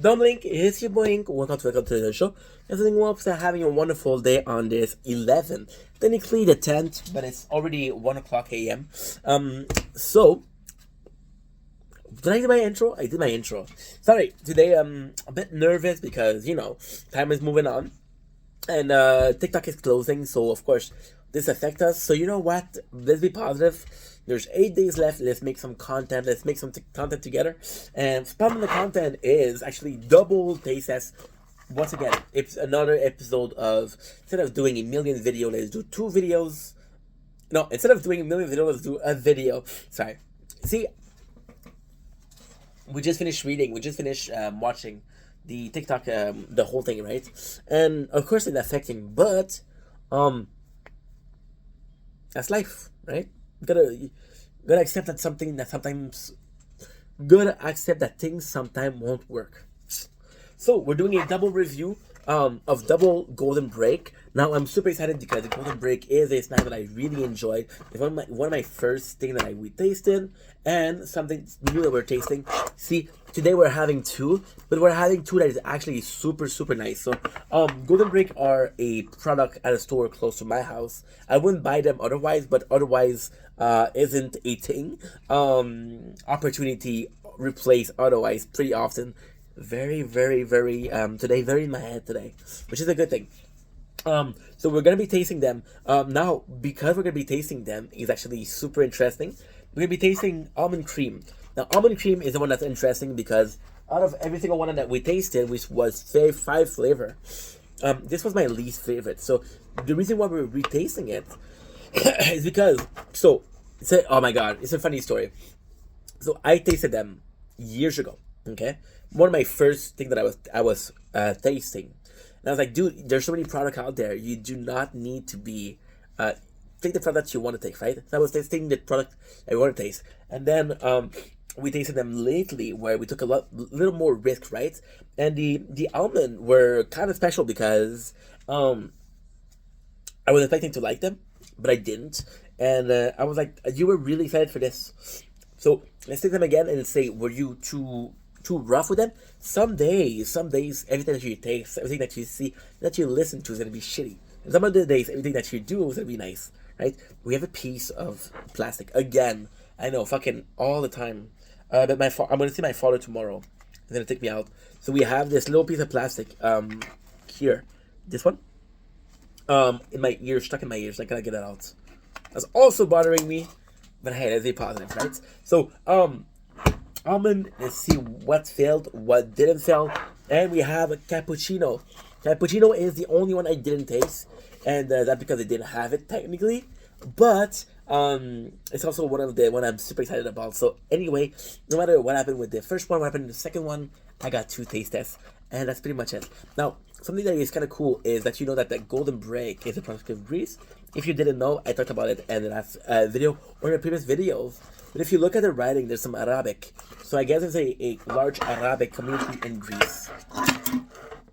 Dominic, it's your boy. Welcome to the show. And something hopes that having a wonderful day on this 11th, technically the 10th, but it's already 1 o'clock a.m. So did I do my intro? I did my intro. Sorry, today I'm a bit nervous because time is moving on, and TikTok is closing, so of course this affects us. So you know what? Let's be positive. There's 8 days left. Let's make some content. Let's make some content together. And part of the content is actually double taste test. Once again, it's another episode of instead of doing a million video, let's do two videos. No, instead of doing a million videos, let's do a video. Sorry. See, we just finished reading. We just finished watching the TikTok, the whole thing, right? And of course, it's affecting, but that's life, right? Gotta accept that something that sometimes gotta accept that things sometimes won't work. So we're doing a double review of Double Golden Break. Now I'm super excited because the Golden Break is a snack that I really enjoyed. It's one of my first things that we tasted, and something new that we're tasting. See, today we're having two, but we're having two that is actually super nice. So Golden Break are a product at a store close to my house. I wouldn't buy them otherwise, but otherwise isn't a thing. Opportunity replace otherwise pretty often. Very today, very in my head today, which is a good thing. So we're gonna be tasting them. Now because we're gonna be tasting them is actually super interesting. We're gonna be tasting almond cream. Now almond cream is the one that's interesting because out of every single one that we tasted, which was five flavor, this was my least favorite. So the reason why we're retasting it is because oh my god, it's a funny story. So I tasted them years ago. Okay, one of my first thing that I was tasting, and I was like, dude, there's so many products out there. You do not need to be take the product you want to take, right? So I was tasting the product I want to taste, and then we tasted them lately where we took little more risk, right? And the almond were kind of special because I was expecting to like them, but I didn't, and I was like, you were really excited for this. So let's take them again and say, were you too rough with them? Some days, everything that you taste, everything that you see, that you listen to is gonna be shitty. And some other days, everything that you do is gonna be nice, right? We have a piece of plastic again. I know, fucking all the time. But I'm gonna see my father tomorrow. He's gonna take me out. So we have this little piece of plastic here, this one, in my ear, stuck in my ears. I gotta get it out. That's also bothering me. But hey, that's a positive, right? So almond, let's see what failed, what didn't fail, and we have a cappuccino. Cappuccino is the only one I didn't taste, and that's because I didn't have it technically, but it's also one of the one I'm super excited about. So anyway, no matter what happened with the first one, what happened in the second one, I got two taste tests, and that's pretty much it. Now, something that is kind of cool is that you know that the Golden Break is a product of Greece. If you didn't know, I talked about it in the last video or in the previous videos. But if you look at the writing, there's some Arabic. So I guess there's a large Arabic community in Greece.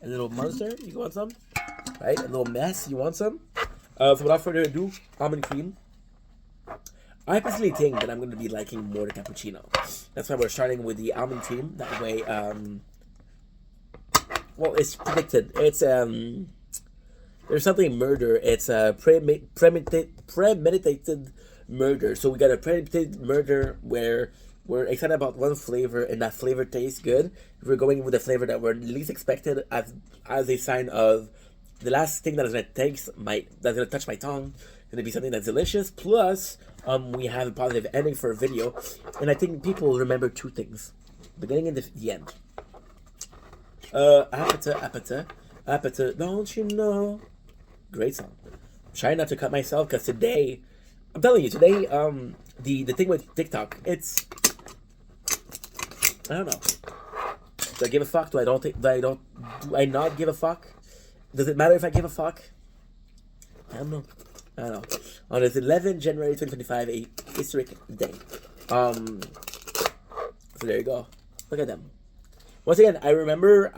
A little monster, you want some? Right? A little mess, you want some? So without further ado, almond cream. I personally think that I'm going to be liking more the cappuccino. That's why we're starting with the almond cream. That way, well, it's predicted. It's there's something murder. It's a premeditated murder. So we got a premeditated murder where we're excited about one flavor and that flavor tastes good. We're going with the flavor that we're least expected as a sign of the last thing that is that's gonna touch my tongue. Gonna be something that's delicious. Plus, we have a positive ending for a video, and I think people will remember two things: beginning and the end. Apata, don't you know? Great song. I'm trying not to cut myself because today, I'm telling you, today, the thing with TikTok, it's, I don't know. Do I give a fuck? Do I not give a fuck? Does it matter if I give a fuck? I don't know. On this 11th January 2025, a historic day. So there you go. Look at them. Once again, I remember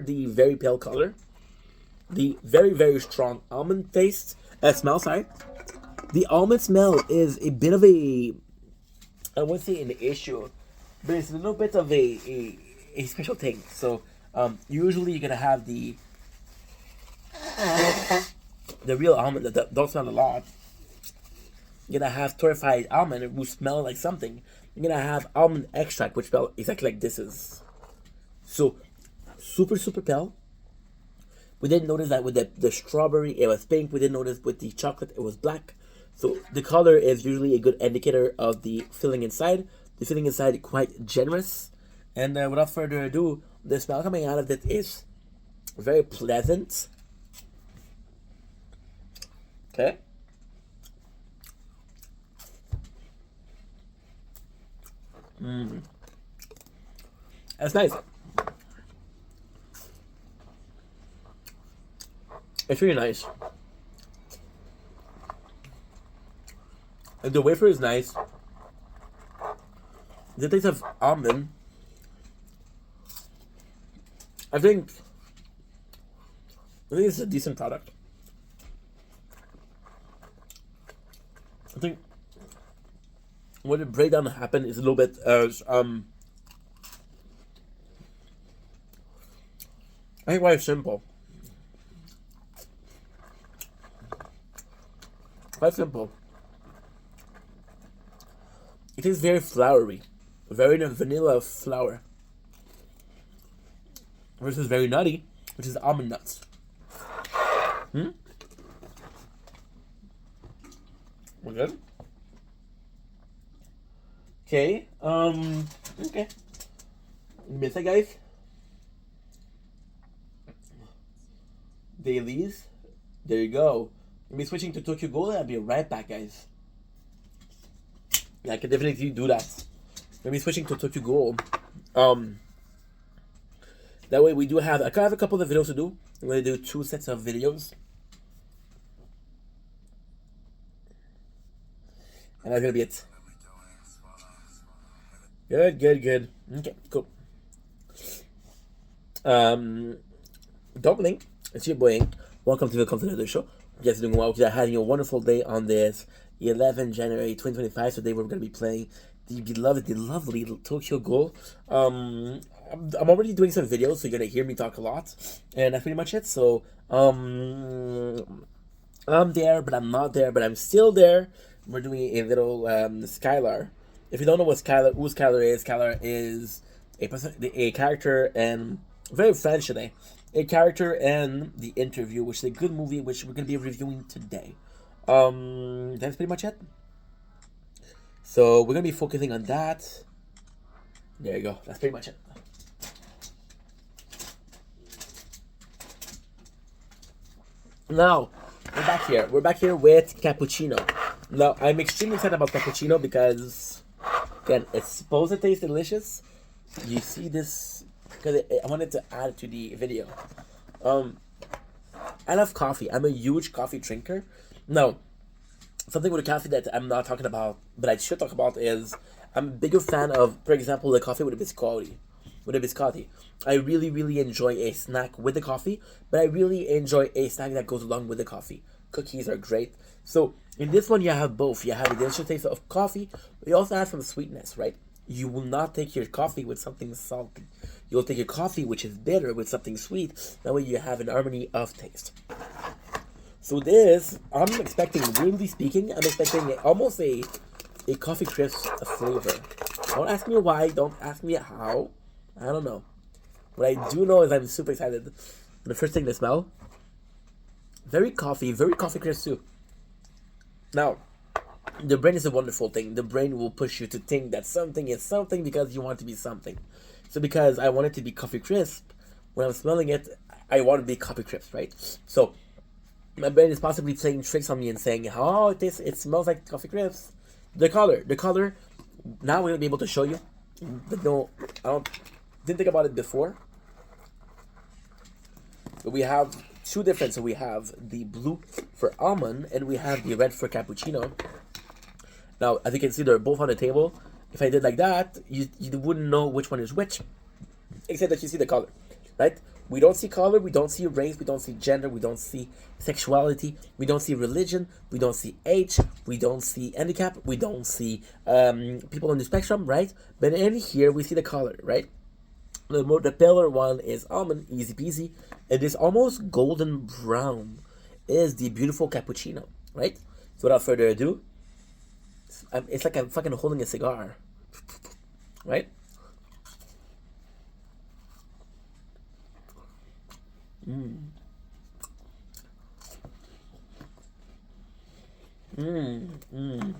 the very pale color, the very strong almond taste, smell. Sorry, the almond smell is a bit of a, I wouldn't say an issue, but it's a little bit of a special thing. So Usually you're gonna have the real almond that don't smell a lot. You're gonna have torrefied almond, which smell like something. You're gonna have almond extract, which smell exactly like this is. So, super super pale. We didn't notice that with the strawberry, it was pink. We didn't notice with the chocolate, it was black. So the color is usually a good indicator of the filling inside. The filling inside quite generous. And without further ado, the smell coming out of it is very pleasant. Okay. That's nice. It's really nice. And the wafer is nice. The taste of almond. I think it's a decent product. I think what the breakdown happened is a little bit I think quite simple. Quite simple. It is very flowery, very vanilla flour, versus very nutty, which is almond nuts. We're good. Okay. Okay. Miss it, guys. Dailies. There you go. Let me switching to Tokyo Ghoul. I'll be right back, guys. Yeah, I can definitely do that. Let me switching to Tokyo Ghoul. That way we do have. I have a couple of videos to do. I'm gonna do 2 sets of videos. And that's gonna be it. Good, good, good. Okay, cool. Don't blink. It's your boy Ink. Welcome to another show. You guys are doing well. You're having a wonderful day on this 11 January 2025. Today we're going to be playing the beloved, the lovely Tokyo Ghoul. I'm already doing some videos, so you're going to hear me talk a lot. And that's pretty much it. So, I'm there, but I'm not there, but I'm still there. We're doing a little Skylar. If you don't know who Skylar is a character and very French today. A character and The Interview, which is a good movie, which we're going to be reviewing today. That's pretty much it. So we're going to be focusing on that. There you go. That's pretty much it. Now, we're back here. We're back here with Cappuccino. Now, I'm extremely excited about Cappuccino because, again, it's supposed to taste delicious. You see this, because I wanted to add it to the video. I love coffee. I'm a huge coffee drinker. Now, something with the coffee that I'm not talking about, but I should talk about is I'm a bigger fan of, for example, the coffee with a biscotti. I really, really enjoy a snack with the coffee, but I really enjoy a snack that goes along with the coffee. Cookies are great. So in this one, you have both. You have a delicious taste of coffee, but you also have some sweetness, right? You will not take your coffee with something salty. You'll take your coffee, which is bitter, with something sweet. That way you have an harmony of taste. So this, I'm expecting, really speaking, I'm expecting almost a coffee crisp flavor. Don't ask me why, don't ask me how. I don't know. What I do know is I'm super excited. The first thing to smell, very coffee crisp too. Now, the brain is a wonderful thing. The brain will push you to think that something is something because you want to be something. So because I want it to be coffee crisp, when I'm smelling it, I want it to be coffee crisp, right? So my brain is possibly playing tricks on me and saying, "Oh, it smells like coffee crisp." The color. Now we'll be able to show you. But no, didn't think about it before. But we have two different. So we have the blue for almond and we have the red for cappuccino. Now, as you can see, they're both on the table. If I did like that, you wouldn't know which one is which, except that you see the color, right? We don't see color, we don't see race, we don't see gender, we don't see sexuality, we don't see religion, we don't see age, we don't see handicap, we don't see people on the spectrum, right? But in here, we see the color, right? The paler one is almond, easy peasy, and this almost golden brown is the beautiful cappuccino, right? So without further ado, it's like I'm fucking holding a cigar, right? Mm. Mm. Mm.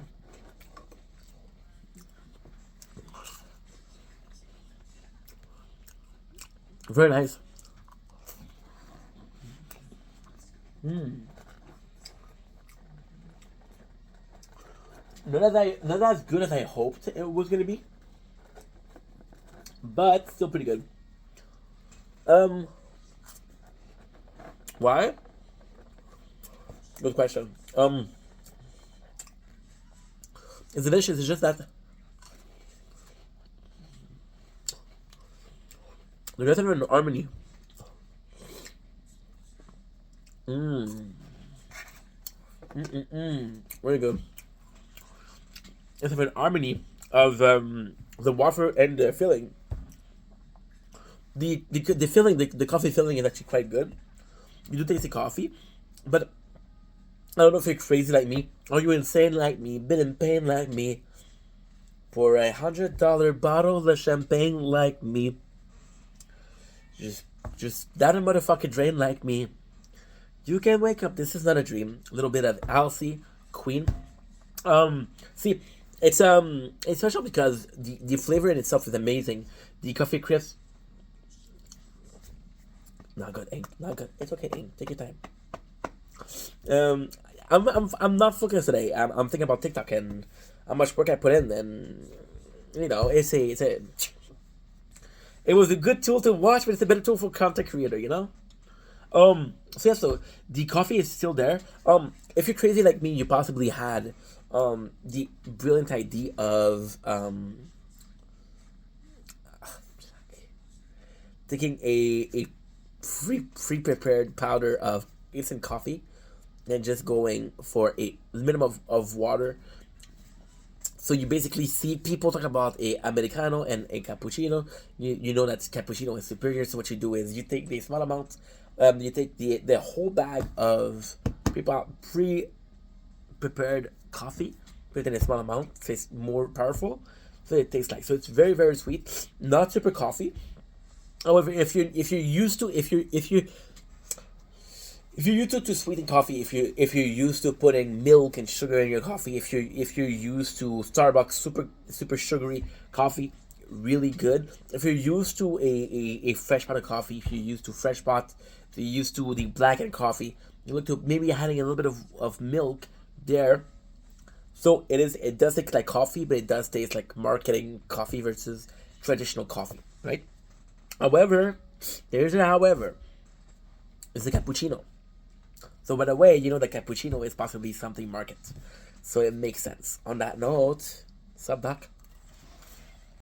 Very nice. Mm. Not as good as I hoped it was gonna be, but still pretty good. Um, why? Good question. It's delicious. It's just that the rest of it in harmony. Mmm. Mm-mm-mm. Very good. It's an harmony of the wafer and the filling. The filling, the coffee filling is actually quite good. You do taste the coffee, but I don't know if you're crazy like me, or you insane like me, been in pain like me, for $100 bottle of champagne like me, just down a motherfucking drain like me. You can wake up. This is not a dream. A little bit of Alcy Queen. See, it's special because the flavor in itself is amazing. The coffee crisp, not good. Ink, not good. It's okay. Ink, take your time. Um, I'm not focused today. I'm thinking about TikTok and how much work I put in, and it was a good tool to watch, but it's a better tool for content creator. So yeah, so the coffee is still there. If you're crazy like me, you possibly had the brilliant idea of taking a pre prepared powder of instant coffee and just going for a minimum of water. So you basically see people talk about a americano and a cappuccino. You know that cappuccino is superior. So what you do is you take the small amount, you take the whole bag of pre prepared coffee, put it in a small amount. So it's more powerful. So it tastes like, so it's very very sweet, not super coffee. However, if you're used to if you're used to sweeten coffee, if you're used to putting milk and sugar in your coffee, if you're used to Starbucks super sugary coffee, really good. If you're used to a fresh pot of coffee, if you're used to fresh pot, if you're used to the blackened coffee, you look to maybe adding a little bit of milk there. So it does taste like coffee, but it does taste like marketing coffee versus traditional coffee, right? However, there's a however. It's the cappuccino. So by the way, you know the cappuccino is possibly something market. So it makes sense. On that note, sub doc.